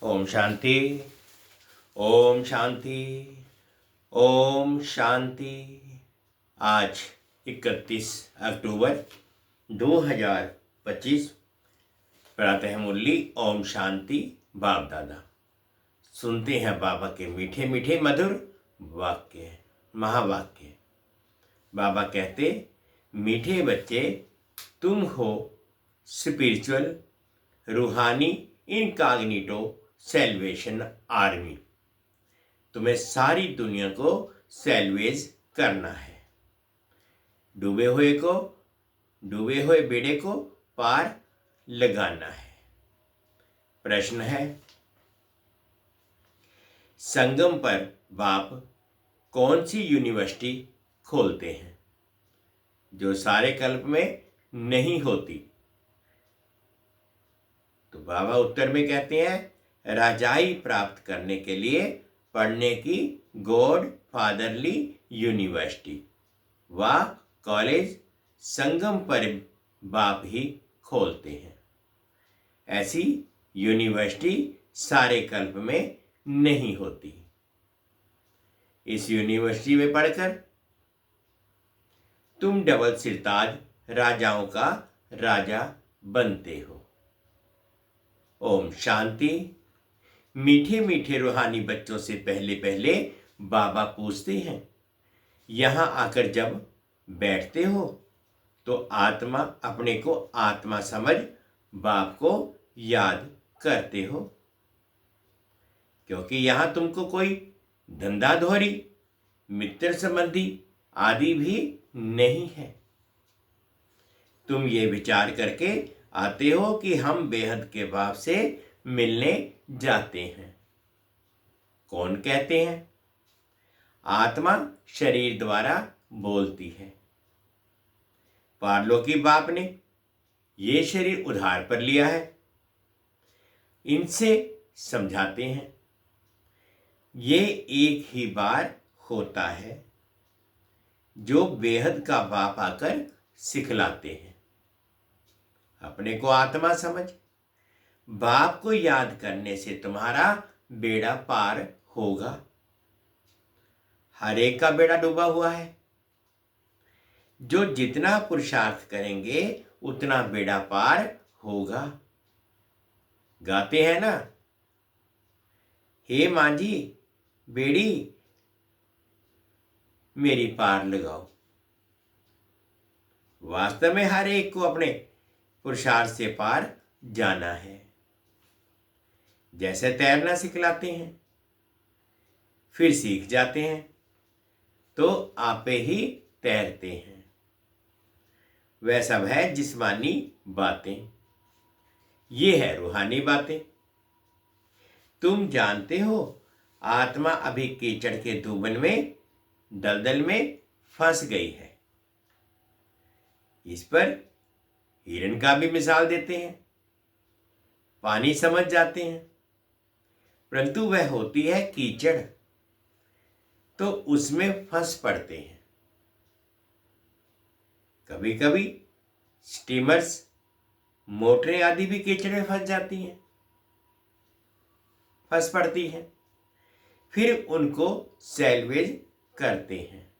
ओम शांति। ओम शांति। ओम शांति। आज 31 अक्टूबर 2025 प्रातः मुरली ओम शांति। बाप दादा सुनते हैं बाबा के मीठे मीठे मधुर वाक्य, महावाक्य। बाबा कहते, मीठे बच्चे तुम हो स्पिरिचुअल रूहानी इनकॉग्निटो सेल्वेशन आर्मी। तुम्हें सारी दुनिया को सेल्वेज करना है। डूबे हुए बेड़े को पार लगाना है। प्रश्न है, संगम पर बाप कौन सी यूनिवर्सिटी खोलते हैं जो सारे कल्प में नहीं होती? तो बाबा उत्तर में कहते हैं, राजाई प्राप्त करने के लिए पढ़ने की गॉड फादरली यूनिवर्सिटी व कॉलेज संगम पर बाप ही खोलते हैं। ऐसी यूनिवर्सिटी सारे कल्प में नहीं होती। इस यूनिवर्सिटी में पढ़कर तुम डबल सिरताज राजाओं का राजा बनते हो। ओम शांति। मीठे मीठे रूहानी बच्चों से पहले पहले बाबा पूछते हैं, यहाँ आकर जब बैठते हो तो आत्मा अपने को आत्मा समझ बाप को याद करते हो? क्योंकि यहाँ तुमको कोई धंधाधोरी मित्र संबंधी आदि भी नहीं है। तुम ये विचार करके आते हो कि हम बेहद के बाप से मिलने जाते हैं। कौन कहते हैं? आत्मा शरीर द्वारा बोलती है। पारलौकी बाप ने ये शरीर उधार पर लिया है। इनसे समझाते हैं, ये एक ही बार होता है जो बेहद का बाप आकर सिखलाते हैं। अपने को आत्मा समझ। बाप को याद करने से तुम्हारा बेड़ा पार होगा। हर एक का बेड़ा डूबा हुआ है। जो जितना पुरुषार्थ करेंगे उतना बेड़ा पार होगा। गाते हैं ना, हे मांझी बेड़ी मेरी पार लगाओ। वास्तव में हर एक को अपने पुरुषार्थ से पार जाना है। जैसे तैरना सिखलाते हैं, फिर सीख जाते हैं तो आपे ही तैरते हैं। वह सब है जिस्मानी बातें, ये है रूहानी बातें। तुम जानते हो आत्मा अभी कीचड़ के धूबन में, दलदल में फंस गई है। इस पर हिरण का भी मिसाल देते हैं। पानी समझ जाते हैं, परंतु वह होती है कीचड़, तो उसमें फंस पड़ते हैं। कभी कभी स्टीमर्स, मोटरें आदि भी कीचड़ में फंस जाती हैं, फंस पड़ती हैं। फिर उनको सैल्वेज करते हैं।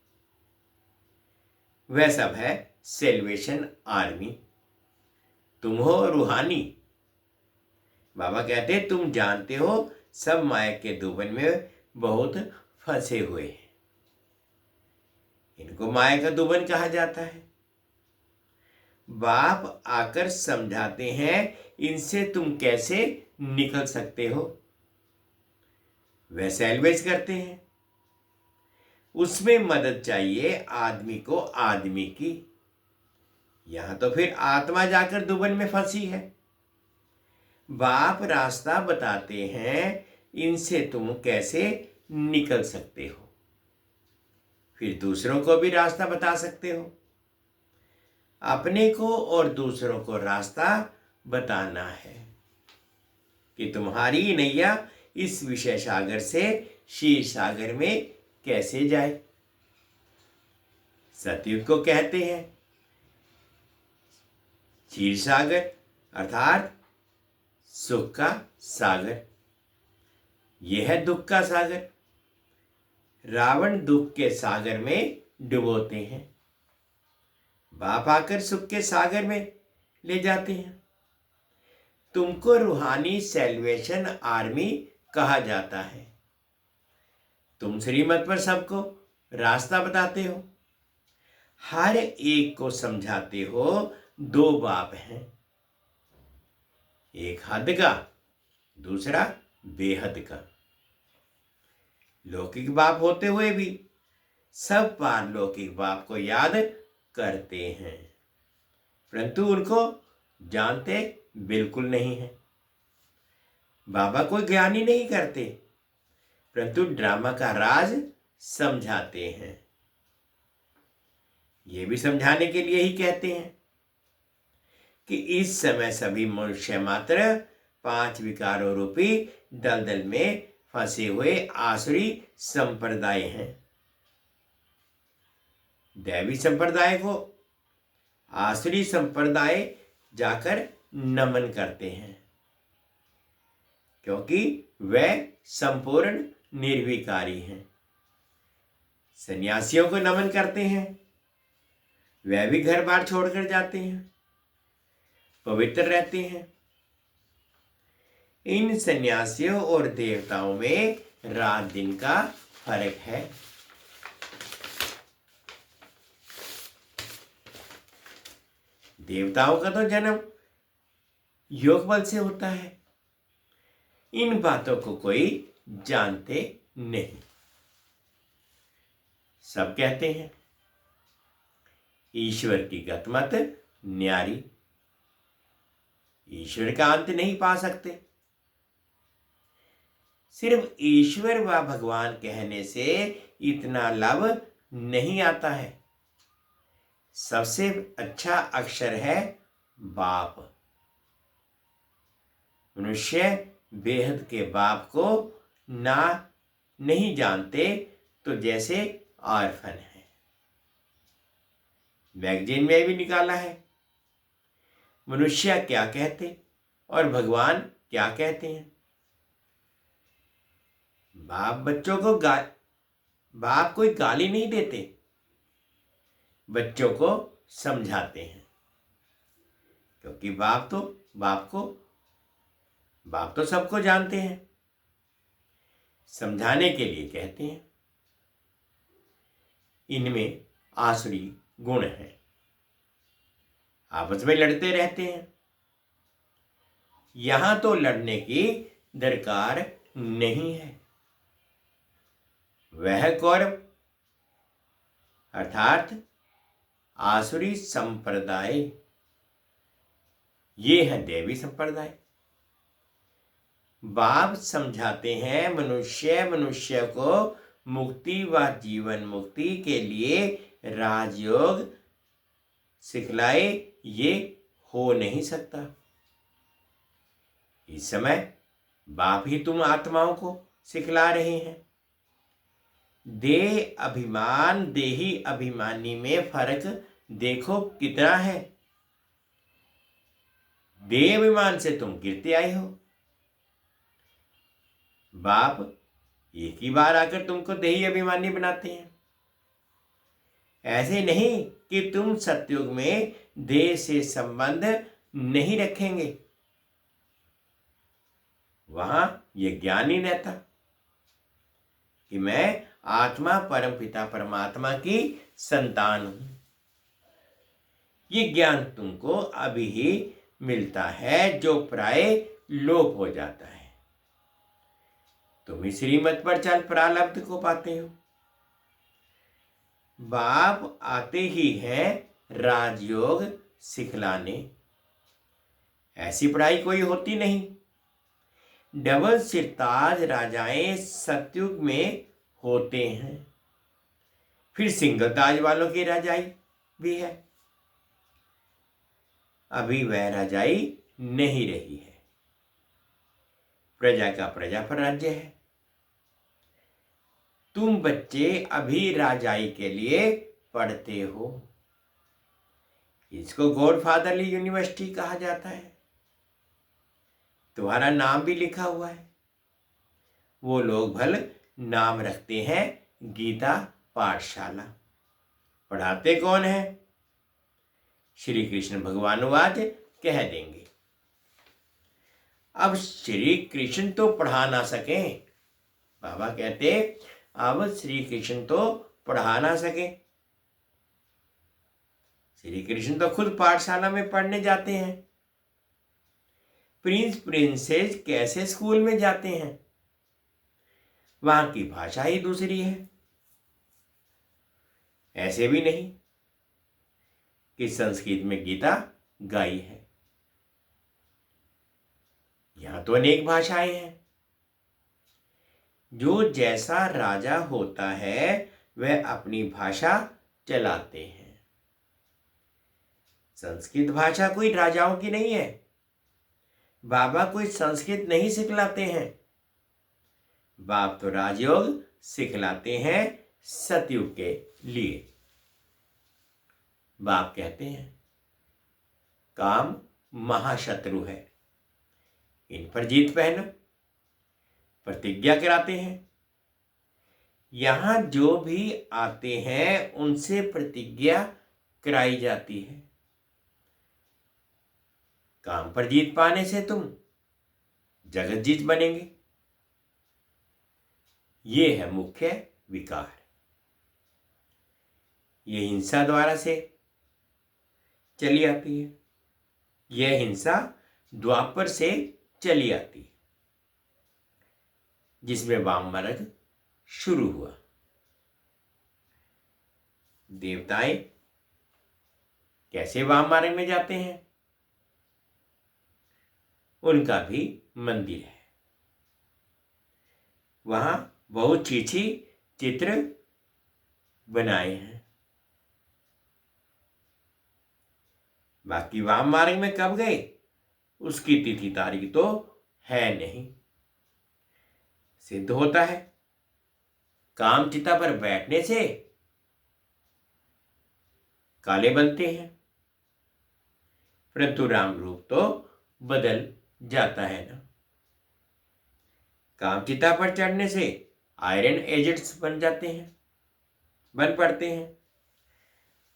वह सब है सेल्वेशन आर्मी। तुम हो रूहानी। बाबा कहते तुम जानते हो सब माया के धुबन में बहुत फंसे हुए हैं। इनको माया का धुबन कहा जाता है। बाप आकर समझाते हैं इनसे तुम कैसे निकल सकते हो। वह सैल्वेज करते हैं। उसमें मदद चाहिए आदमी को आदमी की। यहां तो फिर आत्मा जाकर दुबन में फंसी है। बाप रास्ता बताते हैं इनसे तुम कैसे निकल सकते हो। फिर दूसरों को भी रास्ता बता सकते हो। अपने को और दूसरों को रास्ता बताना है कि तुम्हारी नैया इस विषय सागर से क्षीर सागर में कैसे जाए। सतयुग को कहते हैं क्षीर सागर, अर्थात सुख का सागर। यह है दुख का सागर। रावण दुख के सागर में डुबोते हैं, बाप आकर सुख के सागर में ले जाते हैं। तुमको रूहानी सैल्वेशन आर्मी कहा जाता है। तुम श्रीमत पर सबको रास्ता बताते हो, हर एक को समझाते हो। दो बाप हैं, एक हद का, दूसरा बेहद का। लौकिक बाप होते हुए भी सब पारलौकिक बाप को याद करते हैं, परंतु उनको जानते बिल्कुल नहीं है। बाबा कोई ज्ञानी नहीं करते, परंतु ड्रामा का राज समझाते हैं। ये भी समझाने के लिए ही कहते हैं कि इस समय सभी मनुष्य मात्र 5 विकारों रूपी दलदल में फंसे हुए आसुरी संप्रदाय हैं। दैवी संप्रदाय को आसुरी संप्रदाय जाकर नमन करते हैं, क्योंकि वह संपूर्ण निर्विकारी हैं। सन्यासियों को नमन करते हैं, वह भी घर बार छोड़कर जाते हैं, पवित्र रहते हैं। इन सन्यासियों और देवताओं में रात दिन का फर्क है। देवताओं का तो जन्म योग बल से होता है। इन बातों को कोई जानते नहीं। सब कहते हैं ईश्वर की गतमत न्यारी। ईश्वर का अंत नहीं पा सकते। सिर्फ ईश्वर व भगवान कहने से इतना लाभ नहीं आता है। सबसे अच्छा अक्षर है बाप। मनुष्य बेहद के बाप को ना नहीं जानते तो जैसे ऑर्फन है। मैगजीन में भी निकाला है, मनुष्य क्या कहते और भगवान क्या कहते हैं। बाप कोई गाली नहीं देते, बच्चों को समझाते हैं, क्योंकि बाप तो सबको जानते हैं, समझाने के लिए कहते हैं। इनमें आसुरी गुण है, आपस में लड़ते रहते हैं। यहां तो लड़ने की दरकार नहीं है। वह कौरव अर्थात आसुरी संप्रदाय, ये है देवी संप्रदाय। बाप समझाते हैं मनुष्य को मुक्ति व जीवन मुक्ति के लिए राजयोग सिखलाए, ये हो नहीं सकता। इस समय बाप ही तुम आत्माओं को सिखला रहे हैं। देही अभिमानी में फर्क देखो कितना है। देह अभिमान से तुम गिरते आए हो, बाप एक ही बार आकर तुमको देही अभिमानी बनाते हैं। ऐसे नहीं कि तुम सतयुग में देह से संबंध नहीं रखेंगे, वहां यह ज्ञान ही रहता कि मैं आत्मा परमपिता परमात्मा की संतान हूं। ये ज्ञान तुमको अभी ही मिलता है, जो प्राय लोप हो जाता है। तुम इस श्रीमत पर चल प्रारब्ध को पाते हो। बाप आते ही हैं राजयोग सिखलाने। ऐसी पढ़ाई कोई होती नहीं। डबल सिरताज राजाएं सतयुग में होते हैं, फिर सिंगल ताज वालों की राजाई भी है। अभी वह राजाई नहीं रही है। प्रजा का प्रजा पर राज्य है। तुम बच्चे अभी राजाई के लिए पढ़ते हो। इसको गॉडफादरली यूनिवर्सिटी कहा जाता है। तुम्हारा नाम भी लिखा हुआ है। वो लोग भल नाम रखते हैं गीता पाठशाला। पढ़ाते कौन है? श्री कृष्ण भगवान आज कह देंगे। अब श्री कृष्ण तो पढ़ा ना सके, बाबा कहते अब श्री कृष्ण तो पढ़ा ना सके। श्री कृष्ण तो खुद पाठशाला में पढ़ने जाते हैं। प्रिंस प्रिंसेस कैसे स्कूल में जाते हैं? वहां की भाषा ही दूसरी है। ऐसे भी नहीं कि संस्कृत में गीता गाई है। यहां तो अनेक भाषाएं हैं। जो जैसा राजा होता है वह अपनी भाषा चलाते हैं। संस्कृत भाषा कोई राजाओं की नहीं है। बाबा कोई संस्कृत नहीं सिखलाते हैं। बाप तो राजयोग सिखलाते हैं सतयुग के लिए। बाप कहते हैं काम महाशत्रु है, इन पर जीत पहनो। प्रतिज्ञा कराते हैं। यहां जो भी आते हैं उनसे प्रतिज्ञा कराई जाती है। काम पर जीत पाने से तुम जगत जीत बनेंगे। ये है मुख्य विकार। ये हिंसा द्वारा से चली आती है। यह हिंसा द्वापर से चली आती है, जिसमें वाम मार्ग शुरू हुआ। देवताएं कैसे वाम मार्ग में जाते हैं? उनका भी मंदिर है। वहां बहुत चीची चित्र बनाए हैं। बाकी वाम मार्ग में कब गए उसकी तिथि तारीख तो है नहीं। सिद्ध होता है काम चिता पर बैठने से काले बनते हैं। परंतु राम रूप तो बदल जाता है ना। कामचिता पर चढ़ने से आयरन एजेंट्स बन पड़ते हैं।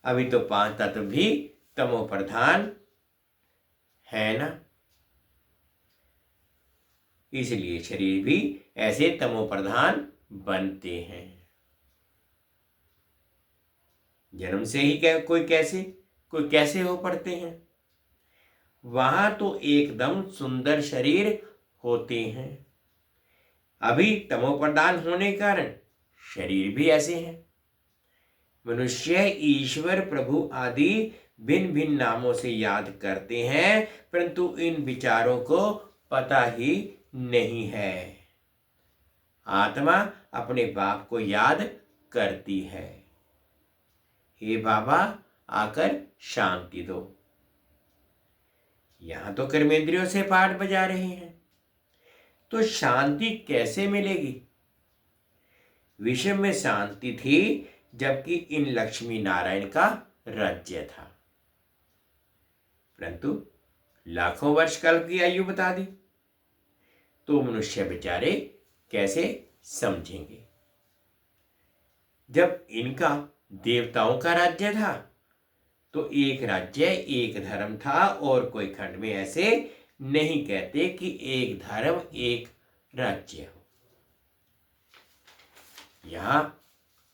अभी तो 5 तत्व भी तमो प्रधान है ना, इसलिए शरीर भी ऐसे तमो प्रधान बनते हैं। जन्म से ही कोई कैसे हो पड़ते हैं। वहां तो एकदम सुंदर शरीर होते हैं। अभी तमो प्रधान होने के कारण शरीर भी ऐसे हैं। मनुष्य ईश्वर प्रभु आदि भिन्न भिन्न नामों से याद करते हैं, परंतु इन विचारों को पता ही नहीं है। आत्मा अपने बाप को याद करती है, हे बाबा आकर शांति दो। यहां तो कर्मेंद्रियों से पाठ बजा रहे हैं, तो शांति कैसे मिलेगी। विश्व में शांति थी जबकि इन लक्ष्मी नारायण का राज्य था, परंतु लाखों वर्ष कल्प की आयु बता दी, तो मनुष्य बेचारे कैसे समझेंगे। जब इनका देवताओं का राज्य था तो एक राज्य एक धर्म था, और कोई खंड में ऐसे नहीं कहते कि एक धर्म एक राज्य हो। यहां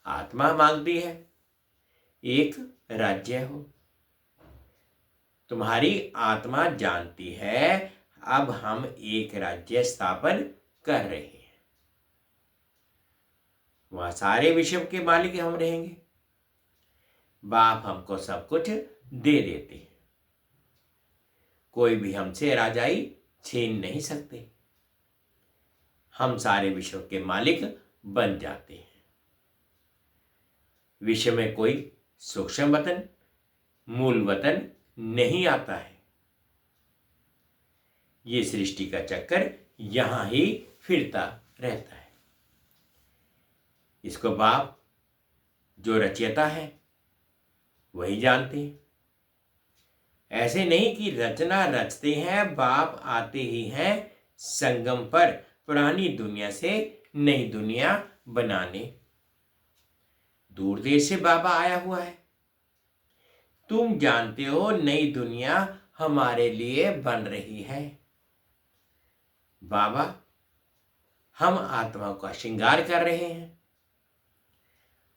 आत्मा मांगती है एक राज्य हो। तुम्हारी आत्मा जानती है अब हम एक राज्य स्थापन कर रहे हैं, वहां सारे विश्व के मालिक हम रहेंगे। बाप हमको सब कुछ दे देते हैं, कोई भी हमसे राजाई छीन नहीं सकते। हम सारे विश्व के मालिक बन जाते हैं। विश्व में कोई सूक्ष्म वतन मूल वतन नहीं आता है। ये सृष्टि का चक्कर यहां ही फिरता रहता है। इसको बाप जो रचयिता है वही जानते हैं। ऐसे नहीं कि रचना रचते हैं, बाप आते ही हैं संगम पर पुरानी दुनिया से नई दुनिया बनाने। दूर देश से बाबा आया हुआ है। तुम जानते हो नई दुनिया हमारे लिए बन रही है। बाबा हम आत्मा का श्रृंगार कर रहे हैं,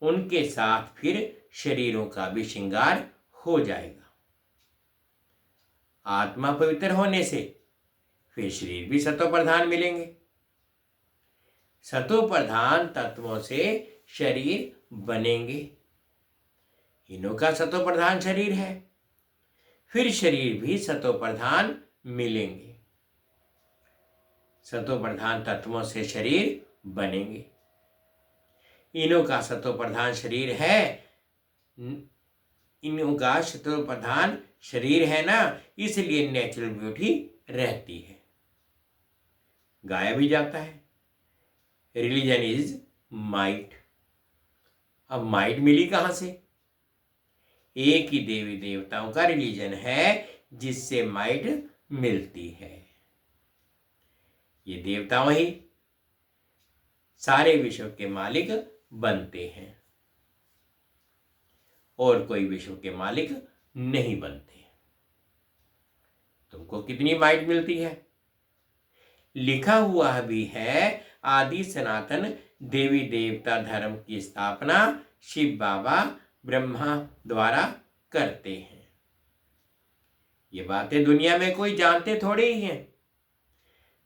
उनके साथ फिर शरीरों का भी श्रृंगार हो जाएगा। आत्मा पवित्र होने से फिर शरीर भी सतो प्रधान मिलेंगे। सतो प्रधान तत्वों से शरीर बनेंगे। इन्हों का सतो प्रधान शरीर है, फिर शरीर भी सतो प्रधान मिलेंगे। सतो प्रधान तत्वों से शरीर बनेंगे। इन्हों का सतो प्रधान शरीर है, इन्हों का सतो प्रधान शरीर है ना, इसलिए नेचुरल ब्यूटी रहती है। गाया भी जाता है रिलीजन इज माइट। अब माइट मिली कहां से। एक ही देवी देवताओं का रिलीजन है जिससे माइट मिलती है। ये देवताओं ही सारे विश्व के मालिक बनते हैं, और कोई विश्व के मालिक नहीं बनते। तुमको कितनी माइट मिलती है। लिखा हुआ भी है आदि सनातन देवी देवता धर्म की स्थापना शिव बाबा ब्रह्मा द्वारा करते हैं। ये बातें दुनिया में कोई जानते थोड़े ही हैं।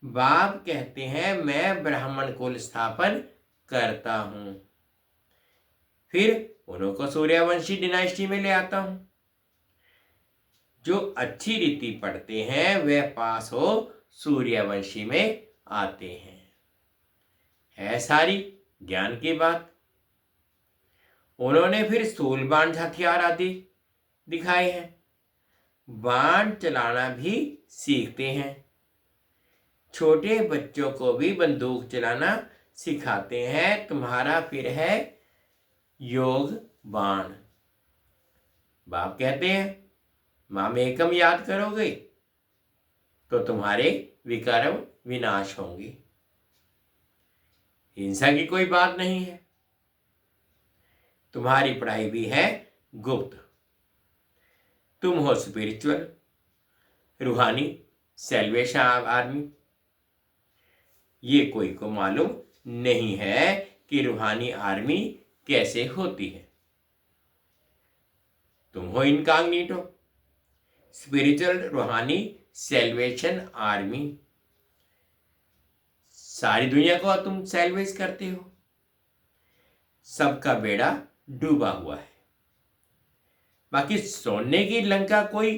बाप कहते हैं मैं ब्राह्मण कुल स्थापन करता हूं, फिर उन्हों को सूर्यवंशी डिनाइस्टी में ले आता हूं। जो अच्छी रीति पढ़ते हैं वे पास हो सूर्यवंशी में आते हैं। है सारी ज्ञान की बात। उन्होंने फिर स्थूल बाण हथियार आदि दिखाए हैं। बाण चलाना भी सीखते हैं। छोटे बच्चों को भी बंदूक चलाना सिखाते हैं। तुम्हारा फिर है योग बाण। बाप कहते हैं मामेकम याद करोगे तो तुम्हारे विकर्म विनाश होंगे। हिंसा की कोई बात नहीं है। तुम्हारी पढ़ाई भी है गुप्त। तुम हो स्पिरिचुअल, रूहानी सेल्वेशन आर्मी। ये कोई को मालूम नहीं है कि रूहानी आर्मी कैसे होती है। तुम हो इनकॉग्निटो, स्पिरिचुअल रूहानी सेल्वेशन आर्मी। सारी दुनिया को तुम सेल्वेज करते हो। सबका बेड़ा डूबा हुआ है। बाकी सोने की लंका कोई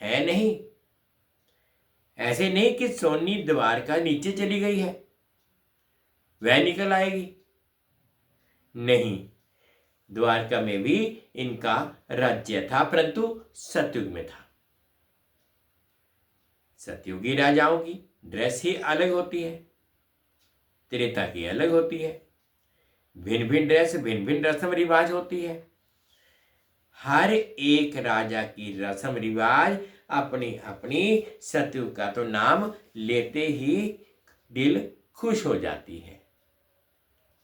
है नहीं। ऐसे नहीं कि सोनी द्वारका नीचे चली गई है, वह निकल आएगी। नहीं, द्वारका में भी इनका राज्य था, परंतु सतयुग में था। सतयुगी राजाओं की ड्रेस ही अलग होती है, त्रेता की अलग होती है। भिन्न भिन्न ड्रेस, भिन्न भिन्न रस्म रिवाज होती है। हर एक राजा की रस्म रिवाज अपनी अपनी। सतयुग का तो नाम लेते ही दिल खुश हो जाती है।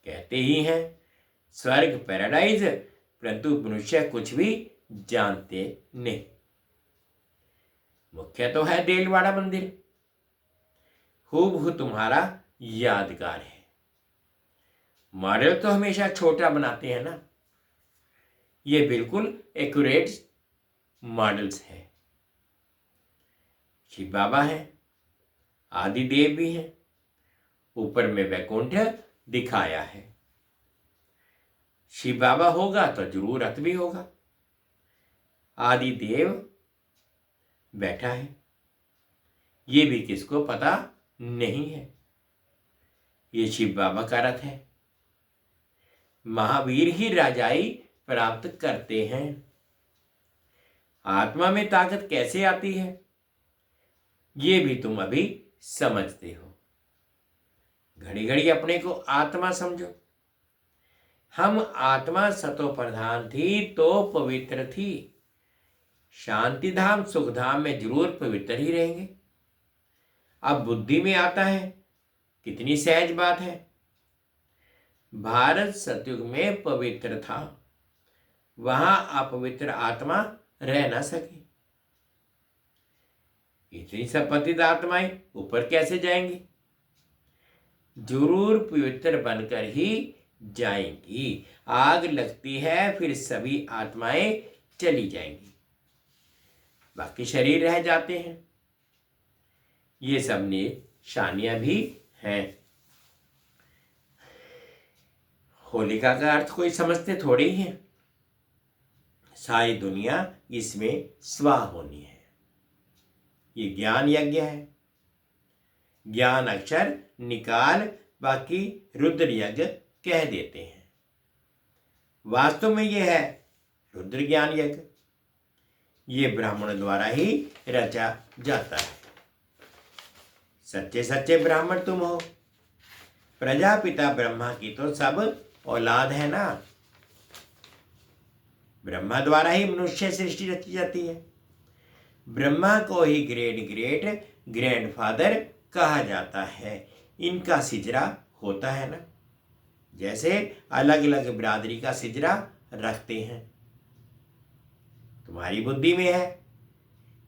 कहते ही हैं स्वर्ग पैराडाइज, परंतु मनुष्य कुछ भी जानते नहीं। मुख्य तो है देलवाड़ा मंदिर, हूबहू तुम्हारा यादगार है। मॉडल तो हमेशा छोटा बनाते हैं ना, ये बिल्कुल एक्यूरेट मॉडल्स है। शिव बाबा है, आदि देव भी हैं, ऊपर में वैकुंठ दिखाया है। शिव बाबा होगा तो जरूर रथ भी होगा। आदि देव बैठा है, ये भी किसको पता नहीं है। ये शिव बाबा का रथ है। महावीर ही राजाई प्राप्त करते हैं। आत्मा में ताकत कैसे आती है, ये भी तुम अभी समझते हो। घड़ी घड़ी अपने को आत्मा समझो। हम आत्मा सतो प्रधान थी तो पवित्र थी। शांति धाम सुख धाम में जरूर पवित्र ही रहेंगे। अब बुद्धि में आता है, कितनी सहज बात है। भारत सतयुग में पवित्र था, वहां अपवित्र आत्मा रह ना सकी। इतनी सब पतित आत्माएं ऊपर कैसे जाएंगी? जरूर पवित्र बनकर ही जाएंगी। आग लगती है फिर सभी आत्माएं चली जाएंगी, बाकी शरीर रह जाते हैं। ये सब निशानियां भी हैं। होलिका का अर्थ कोई समझते थोड़े ही है। सारी दुनिया इसमें स्वाह होनी है। ये ज्ञान यज्ञ है। ज्ञान अक्षर निकाल, बाकी रुद्र यज्ञ कह देते हैं। वास्तव में यह है रुद्र ज्ञान यज्ञ। ये ब्राह्मण द्वारा ही रचा जाता है। सच्चे सच्चे ब्राह्मण तुम हो। प्रजापिता ब्रह्मा की तो सब औलाद है ना। ब्रह्मा द्वारा ही मनुष्य सृष्टि रची जाती है। ब्रह्मा को ही ग्रेट ग्रैंडफादर कहा जाता है। इनका सिजरा होता है ना, जैसे अलग अलग बिरादरी का सिजरा रखते हैं। तुम्हारी बुद्धि में है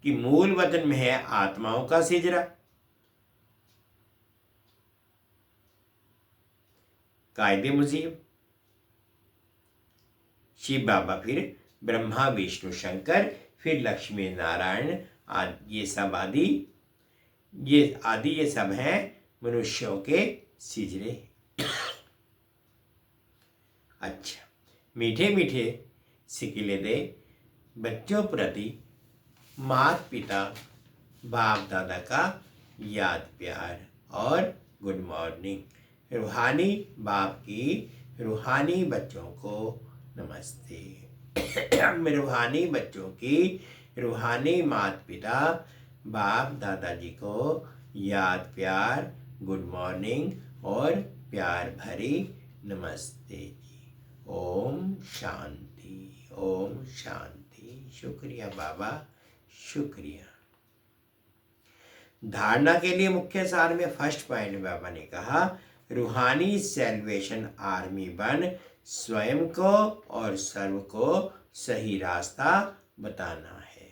कि मूल वतन में है आत्माओं का सिजरा। कायदे मुजीब शिव बाबा, फिर ब्रह्मा विष्णु शंकर, फिर लक्ष्मी नारायण ये सब आदि ये सब हैं मनुष्यों के सिजरे। अच्छा, मीठे मीठे सिकिले दे बच्चों प्रति माता पिता बाप दादा का याद प्यार और गुड मॉर्निंग। रूहानी बाप की रूहानी बच्चों को नमस्ते। रूहानी बच्चों की रूहानी माता पिता बाप दादाजी को याद प्यार, गुड मॉर्निंग और प्यार भरी नमस्ते जी। ओम शांति, ओम शांति। शुक्रिया बाबा, शुक्रिया। धारणा के लिए मुख्य सार में फर्स्ट पॉइंट बाबा ने कहा, रूहानी सेल्वेशन आर्मी बन स्वयं को और सर्व को सही रास्ता बताना है।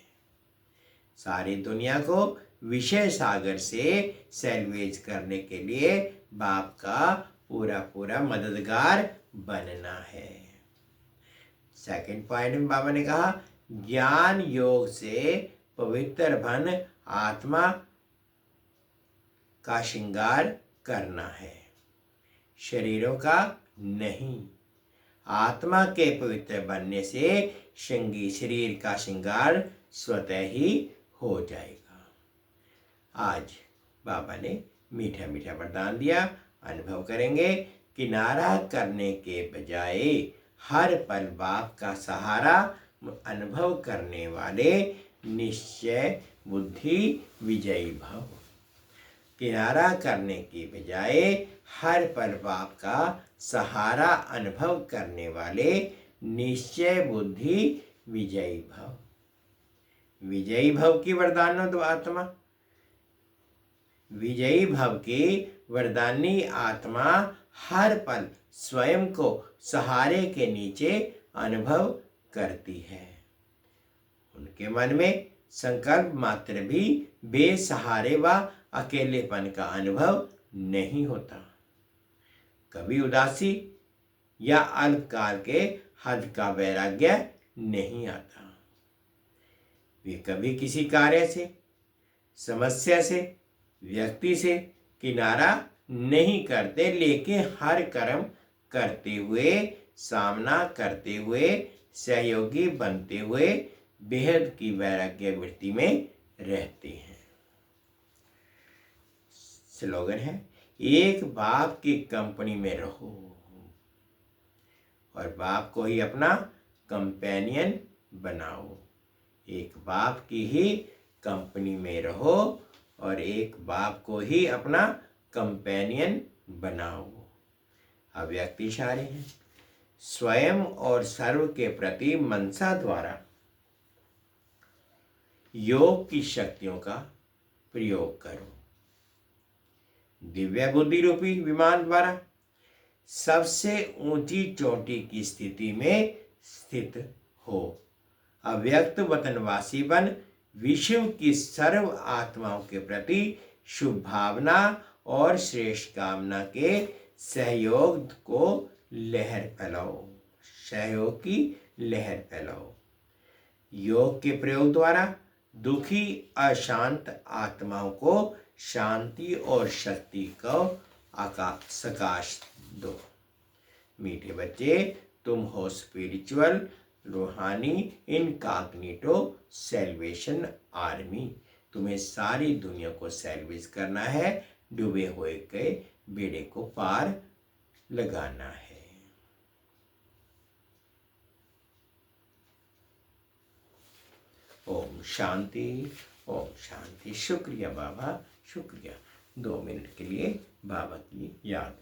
सारी दुनिया को विषय सागर से सेल्वेज करने के लिए बाप का पूरा पूरा मददगार बनना है। सेकंड पॉइंट में बाबा ने कहा, ज्ञान योग से पवित्र बन आत्मा का श्रृंगार करना है, शरीरों का नहीं। आत्मा के पवित्र बनने से श्रृंगी शरीर का श्रृंगार स्वतः ही हो जाएगा। आज बाबा ने मीठा मीठा वरदान दिया। अनुभव करेंगे, किनारा करने के बजाय हर पल बाप का सहारा अनुभव करने वाले निश्चय बुद्धि विजयी भव। किनारा करने की बजाय हर पल बाप का सहारा अनुभव करने वाले निश्चय बुद्धि विजयी भव। विजयी भव की वरदानो दो आत्मा, विजयी भव की वरदानी आत्मा हर पल स्वयं को सहारे के नीचे अनुभव करती है। उनके मन में संकल्प मात्र भी बेसहारे व अकेलेपन का अनुभव नहीं होता। कभी उदासी या अल्पकाल के हद का वैराग्य नहीं आता। वे कभी किसी कार्य से, समस्या से, व्यक्ति से किनारा नहीं करते, लेकिन हर कर्म करते हुए, सामना करते हुए, सहयोगी बनते हुए बेहद की वैराग्य वृत्ति में रहते हैं। स्लोगन है, एक बाप की कंपनी में रहो और बाप को ही अपना कंपेनियन बनाओ। एक बाप की ही कंपनी में रहो और एक बाप को ही अपना कंपेनियन बनाओ। अव्यक्त इशारे हैं, स्वयं और सर्व के प्रति मनसा द्वारा योग की शक्तियों का प्रयोग करो। दिव्य बुद्धि रूपी विमान द्वारा सबसे ऊंची चोटी की स्थिति में स्थित हो। अव्यक्त वतनवासी बन विश्व की सर्व आत्माओं के प्रति शुभ भावना और श्रेष्ठ कामना के सहयोग को लहर फैलाओ, सहयोग की लहर फैलाओ। योग के प्रयोग द्वारा दुखी अशांत आत्माओं को शांति और शक्ति को सकाश दो। मीठे बच्चे, तुम हो स्पिरिचुअल रूहानी इनकॉग्निटो सेल्वेशन आर्मी। तुम्हें सारी दुनिया को सेल्वेज करना है, डूबे हुए के बेड़े को पार लगाना है। ओम शांति, ओम शांति। शुक्रिया बाबा, शुक्रिया। 2 मिनट के लिए बाबा की याद।